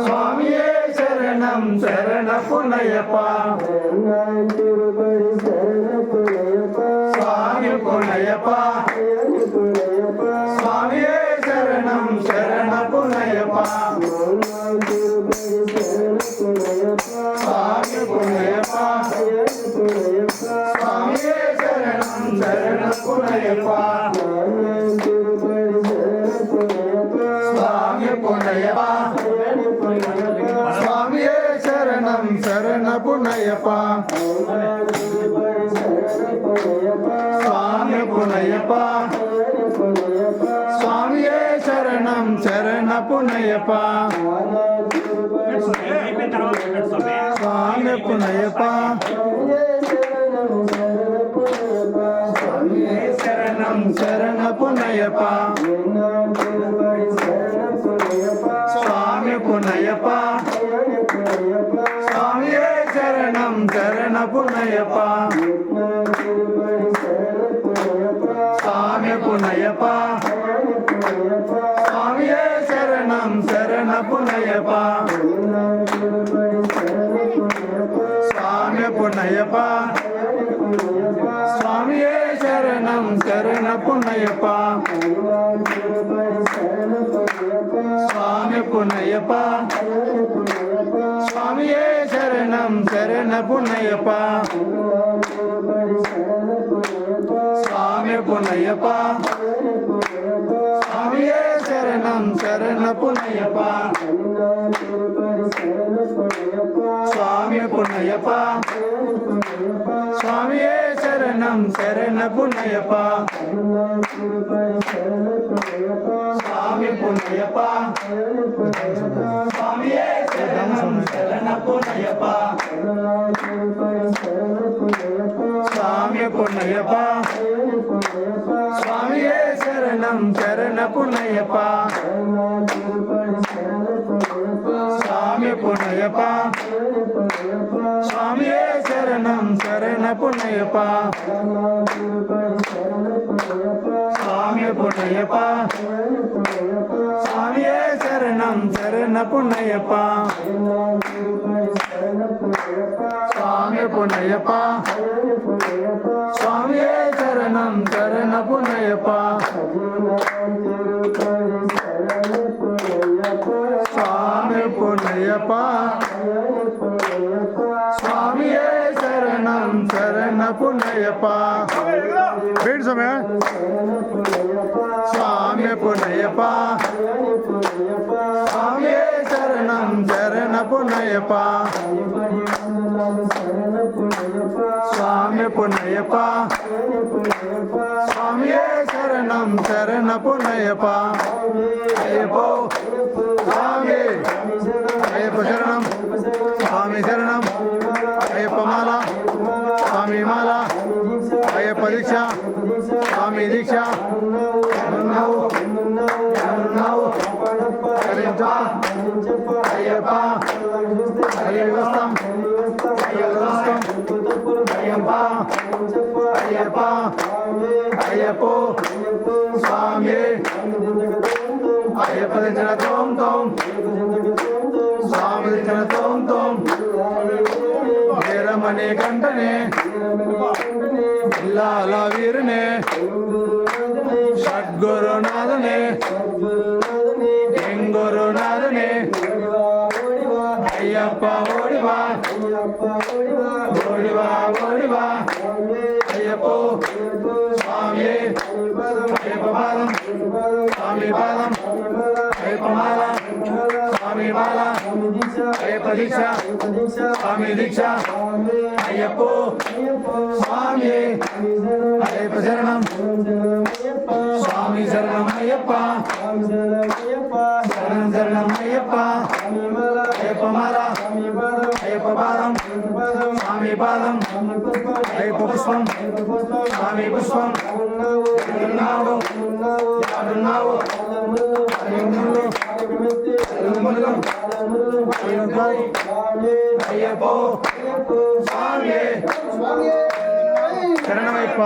స్వామియే శరణం శరణపునయప స్వామి పునయప స్వామియే శరణం శరణపునయప స్వామి పునయప స్వామియే శరణం శరణపునయప స్వామి పునయప స్వామియే శరణం శరణపునయప స్వామి పునయప స్వామియే శరణం శరణపునయప స్వామి పునయప స్వామియే శరణం శరణపునయప స్వామి పునయప స్వామియే శరణం శరణపునయప స్వామి పునయప స్వామియే శరణం శరణపునయప స్వామి పునయప స్వామియే శరణం శరణపునయప స్వామి పునయప స్వామియే శరణం శరణపునయప స్వామి పునయప స్వామియే శరణం శరణపునయప స్వామి పునయప స్వామియే శరణం శరణపునయప స్వామి పునయప స్వామియే శరణం శరణపునయప స్వామి పునయప స్వామియే శరణం శరణపునయప స్వామి పునయప స్వామియే శరణం శరణపునయప స్వామి పునయప స్వామియే శరణం శరణపునయప స్వామి పునయప స్వామియే శరణం శరణపునయప స్వామి పునయప స్వామియే శరణం శరణపునయప వేడి సమయ స్వామి పునయప స్వామియే శరణం శరణపునయప స్వామి పునయప స్వామియే శరణం శరణపునయప అయ్యప్పో స్వామి అయ్యప్ప శరణం స్వామి శరణం అయ్యప్ప మాల స్వామి మాల అయ్యప్ప దీక్ష స్వామి దీక్ష అయ్యప్ప అయ్యప్ప అయ్యప్ప అయ్యప్ప స్వామి అయ్యప్ప దించిన తోం తోం స్వామి దించిన తోం తోం వీరమణి కంటనే ఇల్లాల వీరునే షడ్గురునాథనే ఎంగురునాథనే అయ్యప్ప ఓడివా ఓడివా ఓడివా అయ్యప్పో స్వామి అయ్యప్ప పాదం స్వామి పాదం అయ్యప్ప మాల స్వామి మాల అయ్యప్ప దీక్ష స్వామి దీక్ష అయ్యప్పో స్వామి అయ్యప్ప శరణం స్వామి శరణం అయ్యప్ప శరణం శరణం అయ్యప్ప అయ్యప్ప మాల అయ్యప్ప పాదం స్వామి పాదం అయ్యప్ప పుష్పం స్వామి పుష్పం ఉన్నావు ఉన్నావు అయ్యప్ప స్వామి శరణమయ్యప్ప.